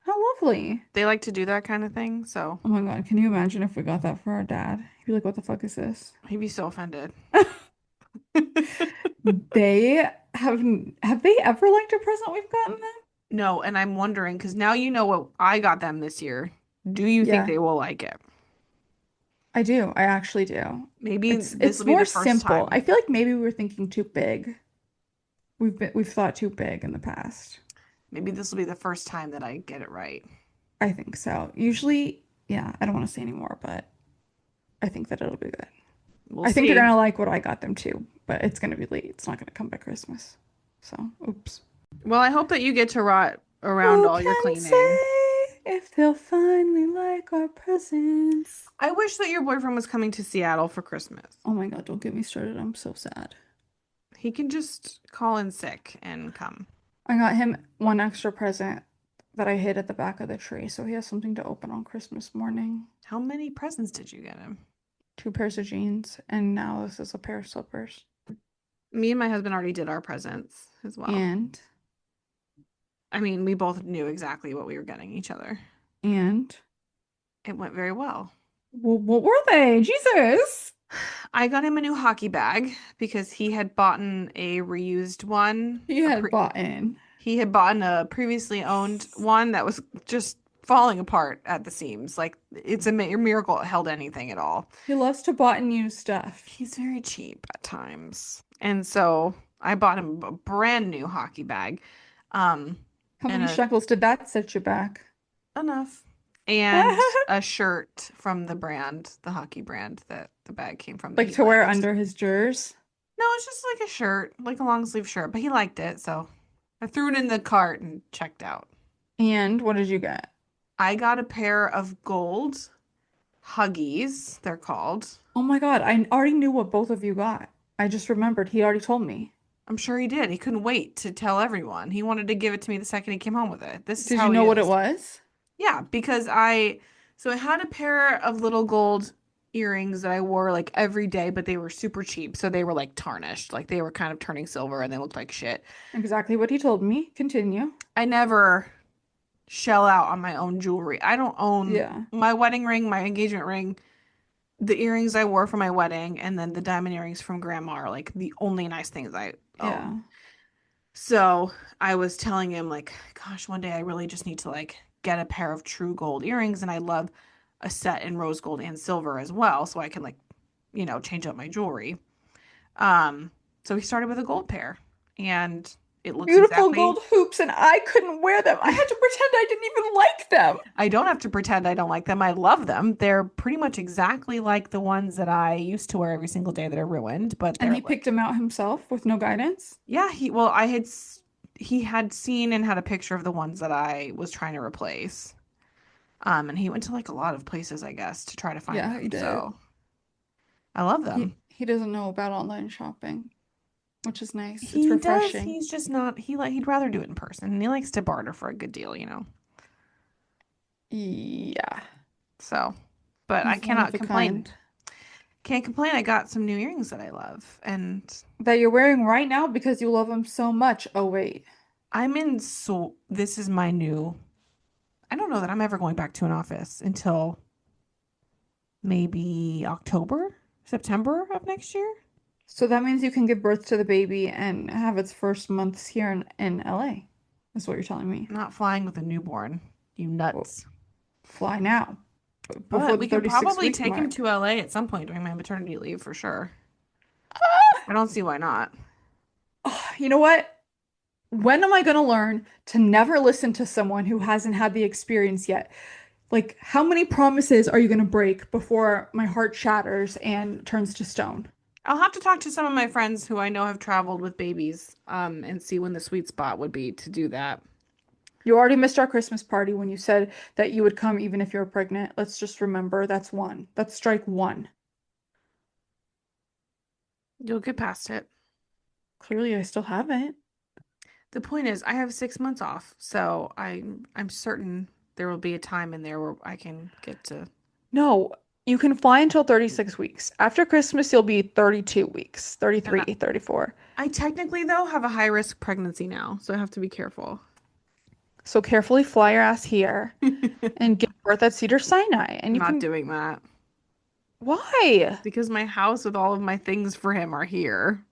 How lovely. they like to do that kind of thing. So Oh my God, can you imagine if we got that for our dad? He'd be like, what the fuck is this? he'd be so offended. They have they ever liked a present we've gotten them? No, and I'm wondering because now you know what I got them this year. Do you think Yeah. they will like it? I do. I actually do. Maybe this It's will be more the first simple. time. I feel like maybe we were thinking too big. We've thought too big in the past. Maybe this will be the first time that I get it right. I think so. Usually, yeah, I don't want to say anymore, but I think that it'll be good. We'll I think see. they're gonna like what I got them too, but it's gonna be late. It's not gonna come by Christmas. So, oops. Well, I hope that you get to rot around Who all your can cleaning. say? if they'll finally like our presents. I wish that your boyfriend was coming to Seattle for Christmas. Oh my God, don't get me started. I'm so sad. He can just call in sick and come. I got him one extra present that I hid at the back of the tree, so he has something to open on Christmas morning. How many presents did you get him? 2 pairs of jeans, and now this is a pair of slippers. Me and my husband already did our presents as well. And I mean, we both knew exactly what we were getting each other. and It went very well. what were they? Jesus. I got him a new hockey bag because he had bought a reused one. He had bought in. He had bought a previously owned one that was just falling apart at the seams. Like, it's a miracle it held anything at all. He loves to bought and use stuff. He's very cheap at times. And so I bought him a brand new hockey bag. How many shekels did that set you back? Enough. And a shirt from the brand, the hockey brand that the bag came from. Like to wear under his jers? No, it's just like a shirt, like a long sleeve shirt, but he liked it, so I threw it in the cart and checked out. And what did you get? I got a pair of gold Huggies, they're called. Oh my God, I already knew what both of you got. I just remembered. He already told me. I'm sure he did. He couldn't wait to tell everyone. He wanted to give it to me the second he came home with it. This is Did how you he know what is. it was? Yeah, because I had a pair of little gold earrings that I wore like every day, but they were super cheap. So they were like tarnished. Like they were kind of turning silver and they looked like shit. Exactly what he told me. Continue. I never shell out on my own jewelry. I don't own my wedding ring, my engagement ring, the earrings I wore for my wedding, and then the diamond earrings from grandma are like the only nice things I own. Yeah. So I was telling him like, gosh, one day I really just need to like get a pair of true gold earrings, and I love a set in rose gold and silver as well, so I can like, change up my jewelry. So we started with a gold pair, and it looks beautiful gold hoops, and I couldn't wear them. I had to pretend I didn't even like them. I don't have to pretend I don't like them. I love them. They're pretty much exactly like the ones that I used to wear every single day that are ruined. And he picked them out himself with no guidance? Yeah, he had seen and had a picture of the ones that I was trying to replace. And he went to like a lot of places, I guess, to try to find them. He did. So I love them. He doesn't know about online shopping, which is nice. It's refreshing. He's just not. He'd rather do it in person, and he likes to barter for a good deal, Yeah. So, but I He's cannot one of a complain. kind. Can't complain. I got some new earrings that I love, and That you're wearing right now because you love them so much. Oh, wait. this is my new. I don't know that I'm ever going back to an office until maybe October, September of next year. So that means you can give birth to the baby and have its first months here in LA. That's what you're telling me. I'm not flying with a newborn, you nuts. Fly now. But we could 36 probably week take him mark. to LA at some point during my maternity leave for sure. I don't see why not. You know what? When am I going to learn to never listen to someone who hasn't had the experience yet? Like, how many promises are you going to break before my heart shatters and turns to stone? I'll have to talk to some of my friends who I know have traveled with babies, and see when the sweet spot would be to do that. You already missed our Christmas party when you said that you would come even if you were pregnant. Let's just remember that's one. That's strike one. You'll get past it. Clearly, I still haven't. The point is, I have 6 months off, so I'm certain there will be a time in there where I can get to. No, you can fly until 36 weeks. After Christmas, you'll be 32 weeks, 33, 34. I technically, though, have a high-risk pregnancy now, so I have to be careful. So carefully fly your ass here and give birth at Cedar Sinai. And I'm not doing that. Why? Because my house with all of my things for him are here.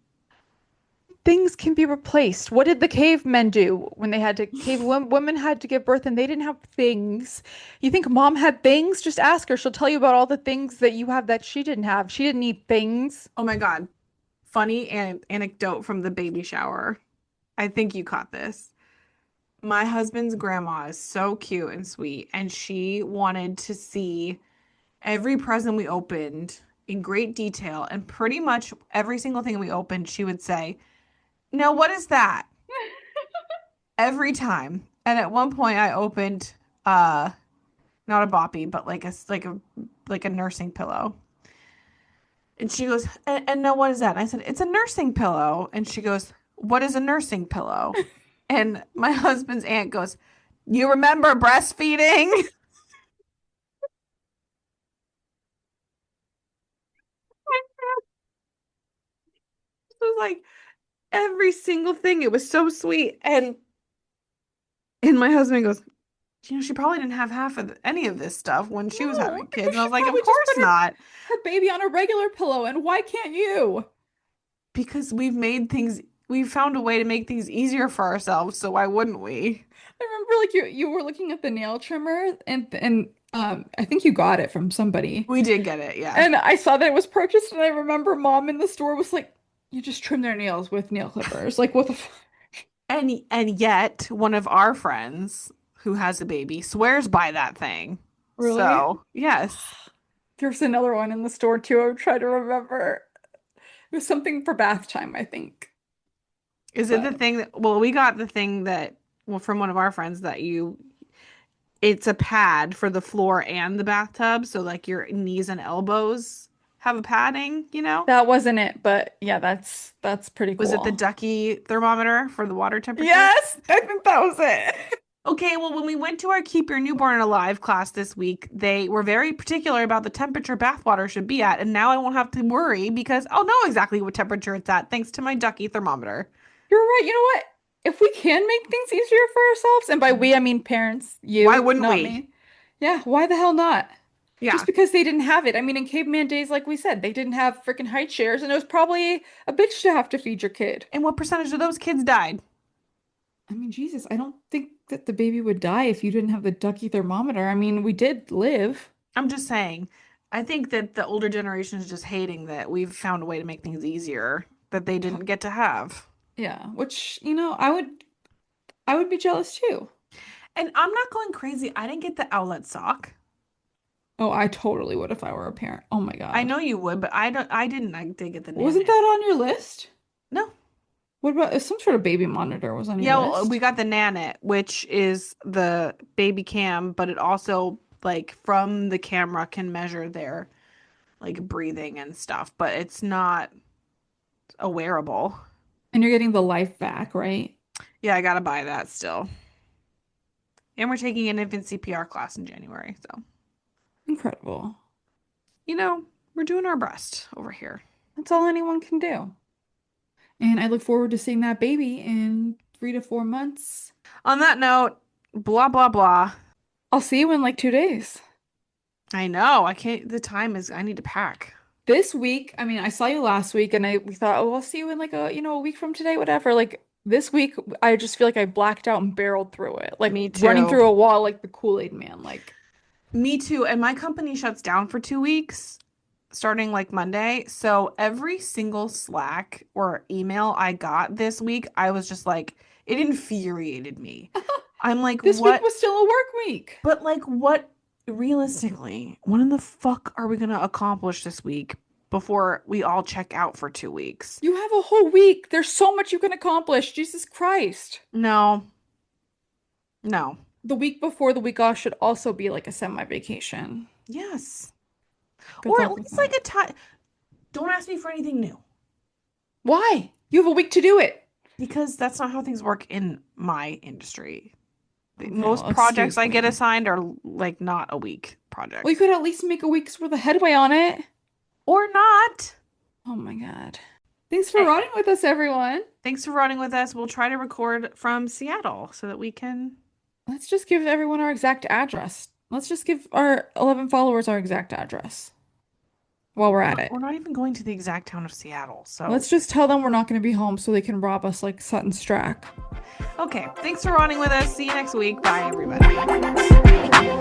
Things can be replaced. What did the cavemen do when they had to women had to give birth and they didn't have things? You think mom had things? Just ask her. She'll tell you about all the things that you have that she didn't have. She didn't need things. Oh my God. Funny anecdote from the baby shower. I think you caught this. My husband's grandma is so cute and sweet, and she wanted to see every present we opened in great detail, and pretty much every single thing we opened, she would say, "No, what is that?" Every time. And at one point I opened not a boppy, but like a nursing pillow. And she goes, and no, what is that? And I said, it's a nursing pillow. And she goes, what is a nursing pillow? And my husband's aunt goes, you remember breastfeeding? It was like every single thing. It was so sweet. And my husband goes, she probably didn't have half of any of this stuff when she was having kids. And I was like, of course not. Her baby on a regular pillow, and why can't you? Because we've found a way to make things easier for ourselves, so why wouldn't we? I remember like you were looking at the nail trimmer and I think you got it from somebody. We did get it, yeah. And I saw that it was purchased, and I remember mom in the store was like, you just trim their nails with nail clippers. Like, what the And yet one of our friends who has a baby swears by that thing. Really? So, yes. There's another one in the store too. I'm trying to remember. It was something for bath time, I think. Is it the thing that, well, we got the thing that, well, from one of our friends that it's a pad for the floor and the bathtub. So like your knees and elbows have a padding, That wasn't it, but yeah, that's pretty cool. Was it the ducky thermometer for the water temperature? Yes, I think that was it. Okay, well, when we went to our Keep Your Newborn Alive class this week, they were very particular about the temperature bathwater should be at, and now I won't have to worry because I'll know exactly what temperature it's at thanks to my ducky thermometer. You're right. You know what? If we can make things easier for ourselves, and by we I mean parents, you. Why wouldn't not we? Me. Yeah, why the hell not? Yeah. Just because they didn't have it. I mean, in caveman days, like we said, they didn't have freaking high chairs, and it was probably a bitch to have to feed your kid. And what percentage of those kids died? I mean, Jesus, I don't think that the baby would die if you didn't have the ducky thermometer. I mean, we did live. I'm just saying. I think that the older generation is just hating that we've found a way to make things easier that they didn't get to have. Yeah, which, I would be jealous too. And I'm not going crazy. I didn't get the outlet sock. Oh, I totally would if I were a parent. Oh my God. I know you would, but I didn't. I did get the Nanny. Wasn't that on your list? No. What about some sort of baby monitor was on your list? Yeah, we got the Nanit, which is the baby cam, but it also like from the camera can measure their like breathing and stuff, but it's not a wearable. And you're getting the life back, right? Yeah, I gotta buy that still. And we're taking an infant CPR class in January, so incredible. We're doing our best over here. That's all anyone can do. And I look forward to seeing that baby in 3 to 4 months. On that note, blah, blah, blah. I'll see you in like 2 days. I know. I need to pack. This week, I mean, I saw you last week and we thought, oh, I'll see you in like a week from today, whatever. Like this week, I just feel like I blacked out and barreled through it. Like me too. Running through a wall like the Kool-Aid man. Like me too. And my company shuts down for 2 weeks. Starting like Monday. So every single Slack or email I got this week, I was just like, it infuriated me. I'm like, this what? week was still a work week. But like, what realistically, what in the fuck are we going to accomplish this week before we all check out for 2 weeks? You have a whole week. There's so much you can accomplish. Jesus Christ. No. The week before the week off should also be like a semi-vacation. Yes. Good Or luck at with least that. like a time. Don't ask me for anything new. Why? You have a week to do it. Because that's not how things work in my industry. Okay, Most well, projects I excuse get me. assigned are like not a week project. Well, you could at least make a week's worth of headway on it. Or not. Oh my God. Thanks for riding with us, everyone. Thanks for running with us. We'll try to record from Seattle so that we can. Let's just give everyone our exact address. Let's just give our 11 followers our exact address while we're at it. We're not even going to the exact town of Seattle. So Let's just tell them we're not going to be home so they can rob us like Sutton Strack. Okay. Thanks for running with us. See you next week. Bye, everybody.